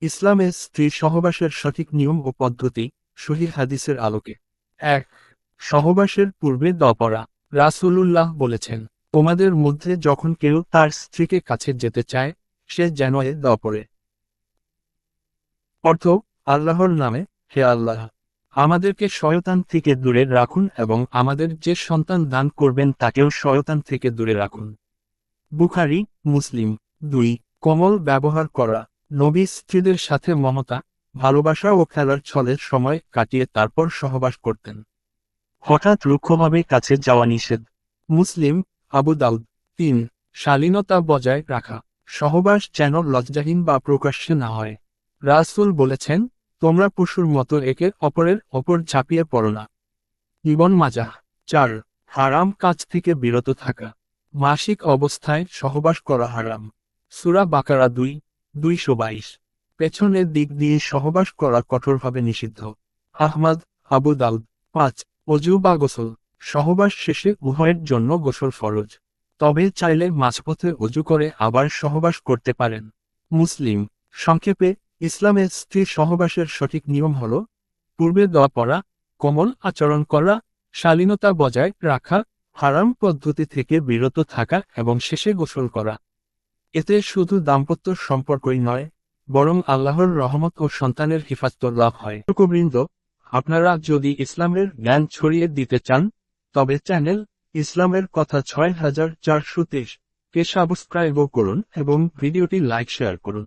ইসলামে স্ত্রী সহবাসের সঠিক নিয়ম ও পদ্ধতি, সহিহ হাদিসের আলোকে। ১. সহবাসের পূর্বে দোয়া পড়া। রাসূলুল্লাহ বলেছেন, তোমাদের মধ্যে যখন কেউ তার স্ত্রীকে কাছে যেতে চায়, সে যেন দোয়া পড়ে। অর্থ, আল্লাহর নামে, হে আল্লাহ, আমাদেরকে শয়তান থেকে দূরে রাখুন এবং আমাদের যে সন্তান দান করবেন তাকেও শয়তান থেকে দূরে রাখুন। বুখারী, মুসলিম। ২. কোমল ব্যবহার করা। নবী স্ত্রীদের সাথে মমতা, ভালোবাসা ও খেলার ছলের সময় কাটিয়ে তারপর সহবাস করতেন। হঠাৎ রুক্ষভাবে কাছে যাওয়া নিষেধ। মুসলিম, আবু দাউদ। ৩. শালীনতা বজায় রাখা। সহবাস যেন লজ্জাহীন বা প্রকাশ্যে না হয়। রাসূল বলেছেন, তোমরা পশুর মতো একে অপরের ওপর ঝাঁপিয়ে পড়ো না। ইবন মাজাহ। ৪. হারাম কাজ থেকে বিরত থাকা। মাসিক অবস্থায় সহবাস করা হারাম। সূরা বাকারা ২:২২। পেছনের দিক দিয়ে সহবাস করা কঠোরভাবে নিষিদ্ধ। আহমদ, আবু দাউদ। ৫. অজু বা গোসল। সহবাস শেষে উভয়ের জন্য গোসল ফরজ। তবে চাইলে মাঝপথে অজু করে আবার সহবাস করতে পারেন। মুসলিম। সংক্ষেপে, ইসলামে স্ত্রী সহবাসের সঠিক নিয়ম হল: পূর্বে দোয়া পড়া, কোমল আচরণ করা, শালীনতা বজায় রাখা, হারাম পদ্ধতি থেকে বিরত থাকা এবং শেষে গোসল করা। এতে শুধু দাম্পত্য সম্পর্কই নয়, বরং আল্লাহর রহমত ও সন্তানের হিফাজত লাভ হয়। দর্শকবৃন্দ, আপনারা যদি ইসলামের জ্ঞান ছড়িয়ে দিতে চান, তবে চ্যানেল ইসলামের কথা 6423 কে সাবস্ক্রাইব করুন এবং ভিডিওটি লাইক শেয়ার করুন।